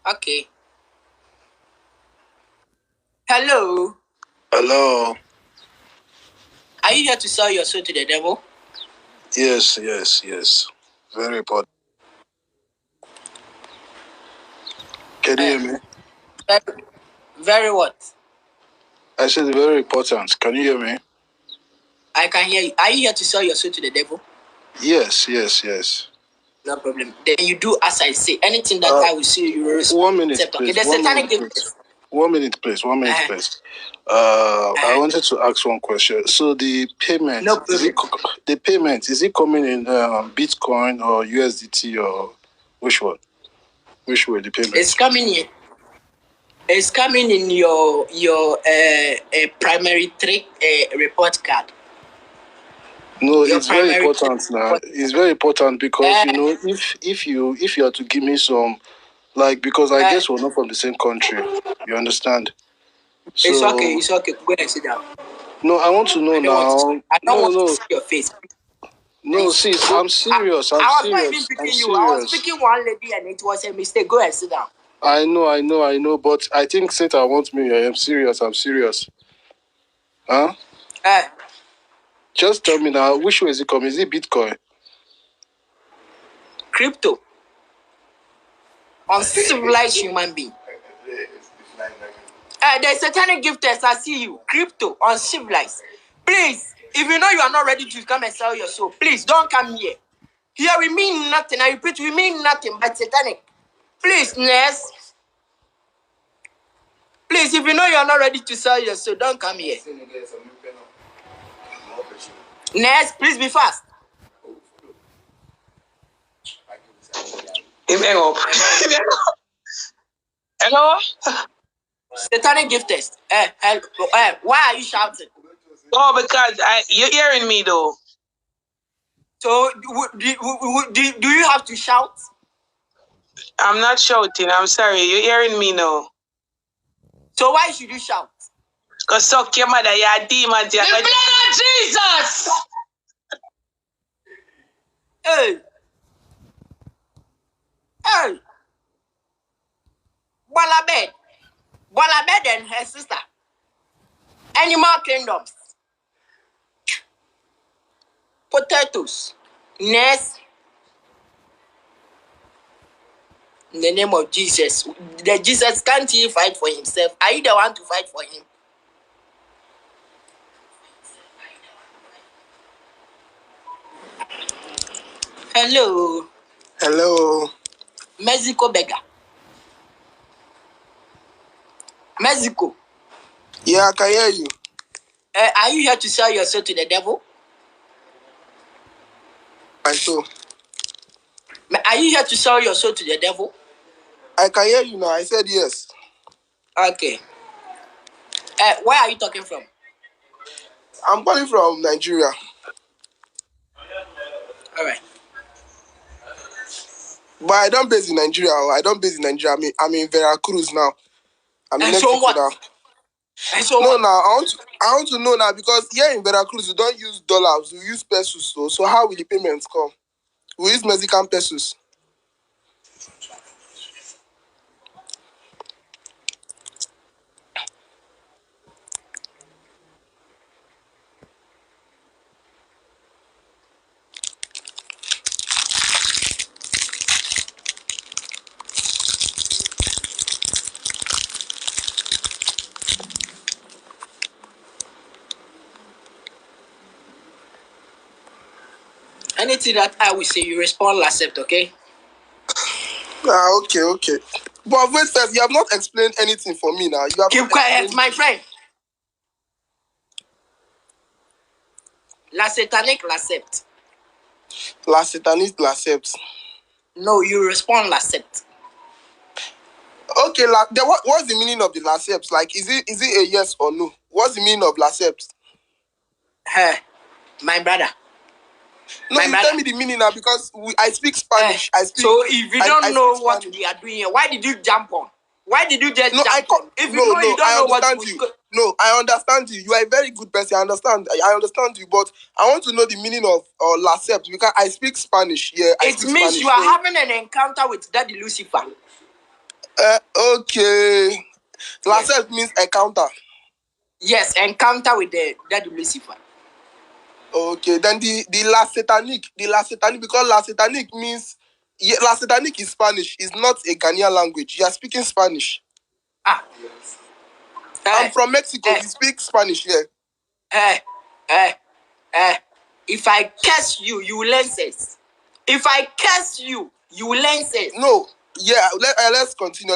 Okay. Hello. Hello. Are you here to sell your soul to the devil? Yes. Very important. Can you hear me? Very what? I said very important. Can you hear me? I can hear you. Are you here to sell your soul to the devil? Yes. No problem. Then you do as I say. Anything that I will see, you will respect. 1 minute, please. Okay, the satanic gift. 1 minute, please. Please. I wanted to ask one question. So the payment, No problem. is it coming in Bitcoin or USDT or which one? Which way the payment? It's coming in. It's coming in your primary trick report card. No, it's very important now. It's very important because if you are to give me some, like, because I guess we're not from the same country. You understand? So, It's okay. Go and sit down. No, I want to know now. I don't want to see your face. No, sis, I'm serious. I was not even picking you. I was picking one lady and it was a mistake. Go and sit down. I know. But I think Satan wants me. I'm serious. Huh? Just tell me now, which way is it coming? Is it Bitcoin? Crypto. Uncivilized human being. The satanic gifters, I see you. Crypto, uncivilized. Please, if you know you are not ready to come and sell your soul, please don't come here. Here we mean nothing. I repeat, we mean nothing but satanic. Please, Ness. Please, if you know you are not ready to sell your soul, don't come here. Ness, please be fast. Hello? Satanic gifters. Why are you shouting? Oh, because you're hearing me though. So, do you have to shout? I'm not shouting. I'm sorry. You're hearing me now. So why should you shout? Because suck your mother, you're demons. The blood of Jesus! Hey! Balabed and her sister. Animal kingdoms. Potatoes. Nest. In the name of Jesus. The Jesus, can't he fight for himself? Are you the one to fight for him? Hello. Mexico beggar. Mexico. Yeah, I can hear you. Are you here to sell your soul to the devil? I so. Are you here to sell your soul to the devil? I can hear you now. I said yes. Okay. Where are you talking from? I'm calling from Nigeria. All right. But I don't base in Nigeria. I'm in Veracruz now. I'm in Mexico now. No, now I want to know now because here in Veracruz we don't use dollars, we use pesos. So how will the payments come? We use Mexican pesos. Anything that I will say, you respond accept, okay? Okay. But wait first, you have not explained anything for me now. You have keep quiet, my friend. La satanic l'accept. La satanic l'accept. No, you respond l'accept. Okay, what's the meaning of the l'accept? Like, is it a yes or no? What's the meaning of l'accept? My brother. No, tell me the meaning now because I speak Spanish. So if you don't know what we are doing here, why did you jump on? Why did you just jump on? If you know you don't know what No, I understand you. You are a very good person. I understand you, but I want to know the meaning of l'accept because I speak Spanish. Yeah, it means you are having an encounter with Daddy Lucifer. Okay. Lacet means encounter. Yes, encounter with the Daddy Lucifer. Okay, then the La Satanic, because La Satanic means, La Satanic is Spanish. It's not a Ghanaian language. You are speaking Spanish. I'm from Mexico. We speak Spanish here. If I curse you, you will learn sense. If I curse you, you will learn sense. No, yeah, let's continue.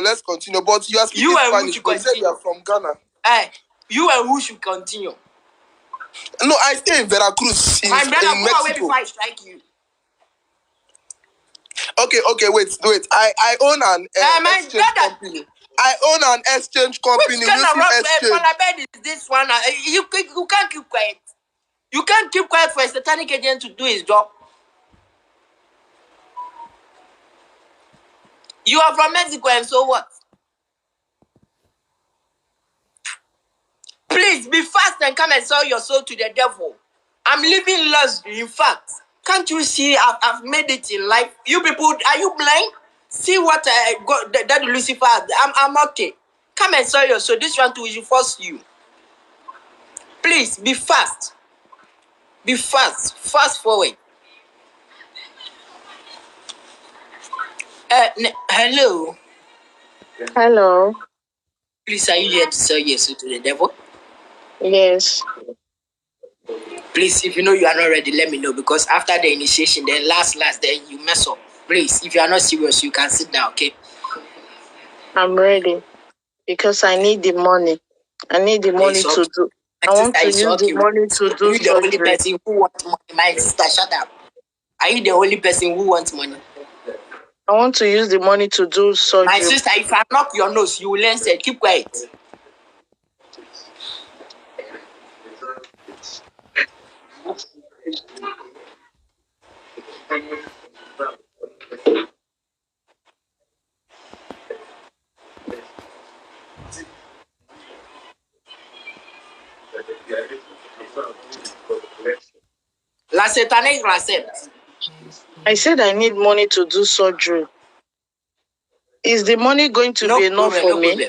But you are speaking Spanish, but you said you are from Ghana. You and who should continue? No, I stay in Veracruz. My brother, in go Mexico. away before I strike you. Okay, wait. I own an exchange company. I own an exchange company. Which kind of bed is this one? You can't keep quiet. You can't keep quiet for a satanic agent to do his job. You are from Mexico, and so what? Please be fast and come and sell your soul to the devil. I'm living luxury. In fact, can't you see I've made it in life? You people, are you blind? See what that Lucifer. I'm okay. Come and sell your soul. This one too will force you. Please be fast. Be fast. Fast forward. Hello. Hello. Please, are you here to sell your soul to the devil? Yes. Please, if you know you are not ready, let me know, because after the initiation, then last, then you mess up. Please, if you are not serious, you can sit down, okay? I'm ready because I need the money. I need the money to do. I want to use the money to do. Are you the only person who wants money? My sister, shut up. Are you the only person who wants money? I want to use the money to do surgery. My sister, if I knock your nose, you will learn. Say, keep quiet. La satanic accept. I said I need money to do surgery. Is the money going to be enough for me?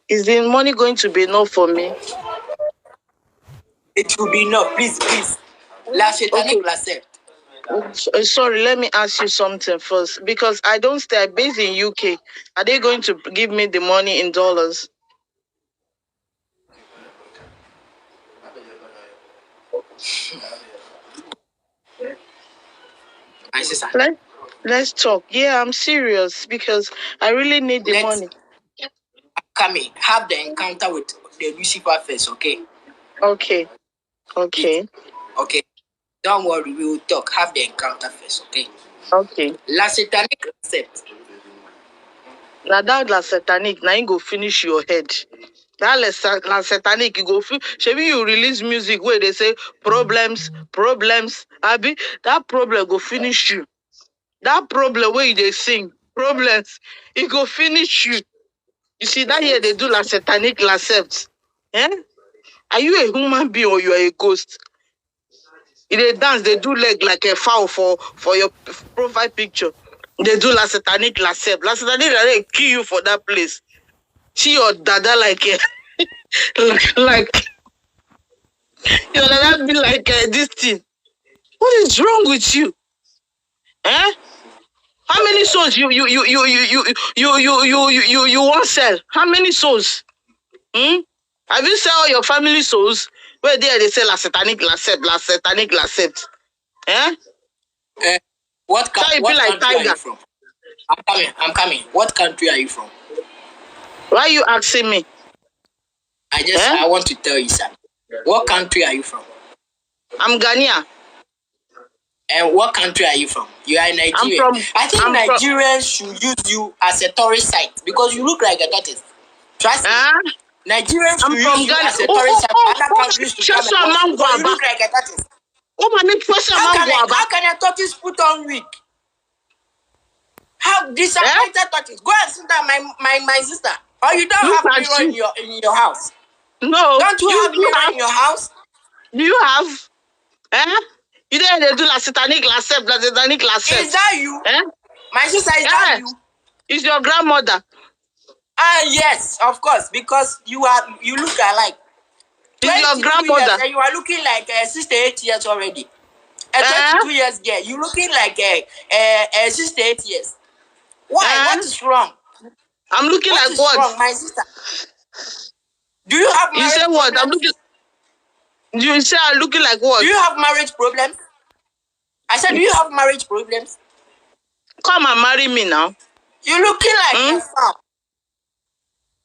Is the money going to be enough for me? It will be enough. Please. La satanic accept. Sorry, let me ask you something first, because I don't stay. I'm based in UK. Are they going to give me the money in dollars? My sister. Let's talk. Yeah, I'm serious because I really need the money. Come in. Have the encounter with the Lucifer first, okay? Okay. Don't worry, we will talk. Have the encounter first, okay? Okay. La satanic accept. Now that la satanic, now you go finish your head. That la satanic, you go feel. Maybe you release music where they say problems. Abi, that problem go finish you. That problem where they sing problems, it go finish you. You see that here they do la satanic accept. Eh? Are you a human being or you are a ghost? In they dance, they do leg like a foul for your profile picture. They do la satanic accept. La satanic they kill you for that place. See your dada like like your dada be like this thing. What is wrong with you? Eh? How many souls you want sell? How many souls? Have you sell your family souls? Where there they say la satanic accept. Eh? What country are you from? I'm coming. What country are you from? Why are you asking me? I want to tell you something. What country are you from? I'm Ghanaian. And what country are you from? You are Nigeria. I think Nigerians should use you as a tourist site because you look like a tortoise. Trust me. Nigerians should use you as a tourist site. Other countries to come and watch you look like a tortoise. How can a tortoise put on wig? How disappointed tortoise? Go and sit down, my sister. Or you don't have mirror in your house. No. Don't you have mirror in your house? Do you have? You didn't do la satanic accept. Is that you? My sister, is that you? Is your grandmother? Yes, of course, because you look alike. Is your 22 grandmother? years and you are looking like 68 years already. 22 years girl, you looking like 68 years. Why? What is wrong? I'm looking what like is what? Wrong, my sister? Do you have marriage You say what? problems? I'm looking. You say I'm looking like what? Do you have marriage problems? I said, do you have marriage problems? Come and marry me now. You looking like a farm.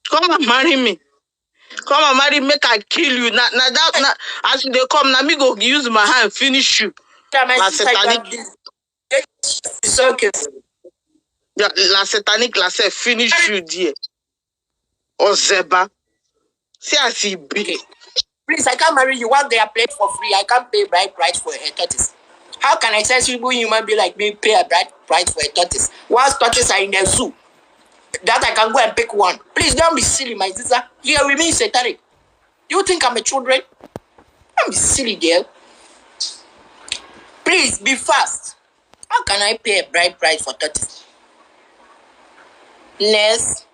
Come and marry me. Come and marry, make I kill you. Now as they come, now me go use my hand finish you. La satanic. It's okay. La satanic, la say finish you there. Or Zeba. See I see be. Okay. Please, I can't marry you. One day I played for free. I can't pay bride price for a tortoise. How can a sensible human be like me pay a bride price for a tortoise? Once tortoises are in the zoo, that I can go and pick one. Please don't be silly, my sister. Here with me, satanic. You think I'm a children? Don't be silly, girl. Please be fast. How can I pay a bride price for tortoise? Nurse.